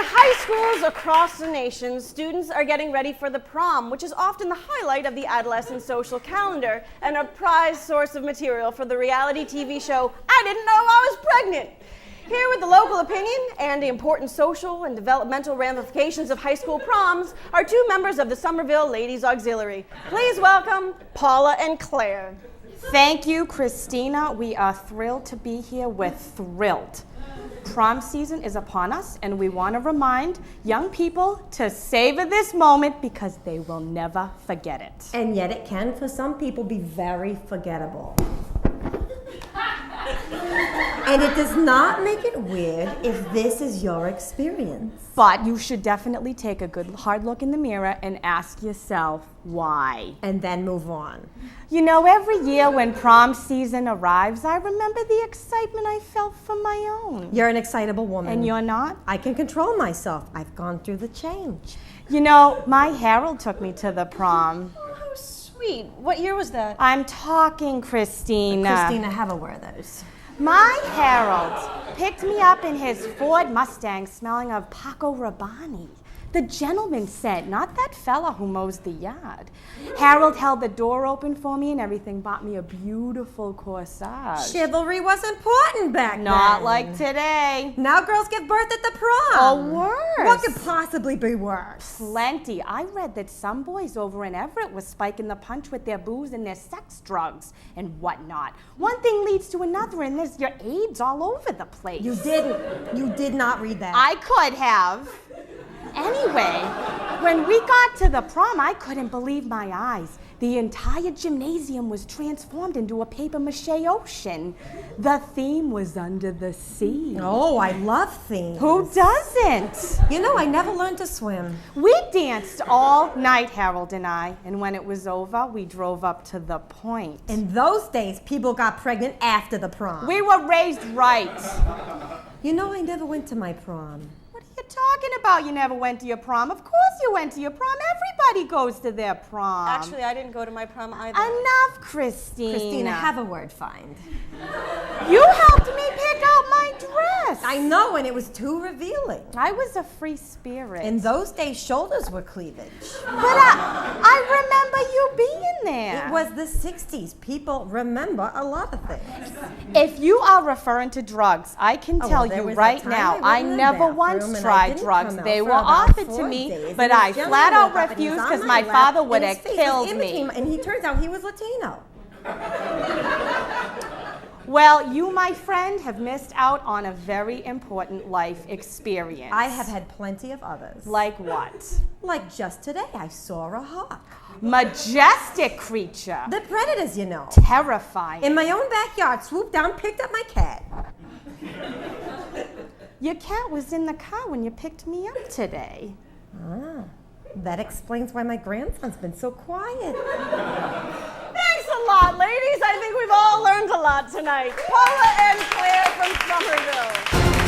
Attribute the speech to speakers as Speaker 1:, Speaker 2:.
Speaker 1: high schools across the nation, students are getting ready for the prom, which is often the highlight of the adolescent social calendar and a prized source of material for the reality TV show I Didn't Know I Was Pregnant. Here with the local opinion and the important social and developmental ramifications of high school proms are two members of the Somerville Ladies Auxiliary. Please welcome Paula and Claire.
Speaker 2: Thank you, Christina. We are thrilled to be here. We're thrilled. Prom season is upon us, and we want to remind young people to savor this moment because they will never forget it.
Speaker 3: And yet it can, for some people, be very forgettable. And it does not make it weird if this is your experience.
Speaker 2: But you should definitely take a good hard look in the mirror and ask yourself why.
Speaker 3: And then move on.
Speaker 2: You know, every year when prom season arrives, I remember the excitement I felt for my own.
Speaker 3: You're an excitable woman.
Speaker 2: And you're not?
Speaker 3: I can control myself. I've gone through the change.
Speaker 2: You know, my Harold took me to the prom.
Speaker 1: Oh, how sweet. What year was that?
Speaker 2: I'm talking, Christina.
Speaker 3: Christina, have a word of those.
Speaker 2: My Harold picked me up in his Ford Mustang smelling of Paco Rabanne. The gentleman scent, not that fella who mows the yard. Harold held the door open for me and everything, bought me a beautiful corsage.
Speaker 3: Chivalry was important back then.
Speaker 2: Not like today.
Speaker 3: Now girls give birth at the prom.
Speaker 2: Or worse.
Speaker 3: What could possibly be worse?
Speaker 2: Plenty. I read that some boys over in Everett were spiking the punch with their booze and their sex drugs and whatnot. One thing leads to another, and there's your AIDS all over the place.
Speaker 3: You didn't. You did not read that.
Speaker 2: I could have. Anyway, when we got to the prom, I couldn't believe my eyes. The entire gymnasium was transformed into a papier-mâché ocean. The theme was under the sea.
Speaker 3: Oh, I love themes.
Speaker 2: Who doesn't?
Speaker 3: You know, I never learned to swim.
Speaker 2: We danced all night, Harold and I, and when it was over, we drove up to the point.
Speaker 3: In those days, people got pregnant after the prom.
Speaker 2: We were raised right.
Speaker 3: You know, I never went to my prom.
Speaker 2: What are you talking about? You never went to your prom? Of course you went to your prom. Everybody goes to their prom.
Speaker 1: Actually, I didn't go to my prom either.
Speaker 2: Enough, Christina.
Speaker 3: Christina, have a word find.
Speaker 2: You helped me pick out my dress.
Speaker 3: I know, and it was too revealing.
Speaker 2: I was a free spirit.
Speaker 3: In those days, shoulders were cleavage.
Speaker 2: But I remember you being there.
Speaker 3: It was the 60s. People remember a lot of things.
Speaker 2: If you are referring to drugs, I can tell
Speaker 3: there
Speaker 2: you
Speaker 3: was
Speaker 2: right
Speaker 3: a time
Speaker 2: now,
Speaker 3: I
Speaker 2: I
Speaker 3: went in the
Speaker 2: never
Speaker 3: bathroom
Speaker 2: once
Speaker 3: and I
Speaker 2: tried
Speaker 3: didn't
Speaker 2: drugs.
Speaker 3: come out
Speaker 2: They
Speaker 3: for
Speaker 2: were
Speaker 3: about
Speaker 2: offered
Speaker 3: 4
Speaker 2: to me,
Speaker 3: days,
Speaker 2: but
Speaker 3: and
Speaker 2: I
Speaker 3: this young
Speaker 2: flat
Speaker 3: man
Speaker 2: out
Speaker 3: woke up and he was
Speaker 2: refused
Speaker 3: on
Speaker 2: because
Speaker 3: my
Speaker 2: my
Speaker 3: lap,
Speaker 2: father would
Speaker 3: and
Speaker 2: have
Speaker 3: his face
Speaker 2: killed
Speaker 3: was in
Speaker 2: me.
Speaker 3: between, and he turns out he was Latino.
Speaker 2: Well, you, my friend, have missed out on a very important life experience.
Speaker 3: I have had plenty of others.
Speaker 2: Like what?
Speaker 3: Like just today, I saw a hawk.
Speaker 2: Majestic creature.
Speaker 3: The predators, you know.
Speaker 2: Terrifying.
Speaker 3: In my own backyard, swooped down, picked up my cat.
Speaker 2: Your cat was in the car when you picked me up today.
Speaker 3: Ah, that explains why my grandson's been so quiet.
Speaker 1: Thanks a lot, ladies. I think we've all learned a lot tonight. Paula and Claire from Somerville.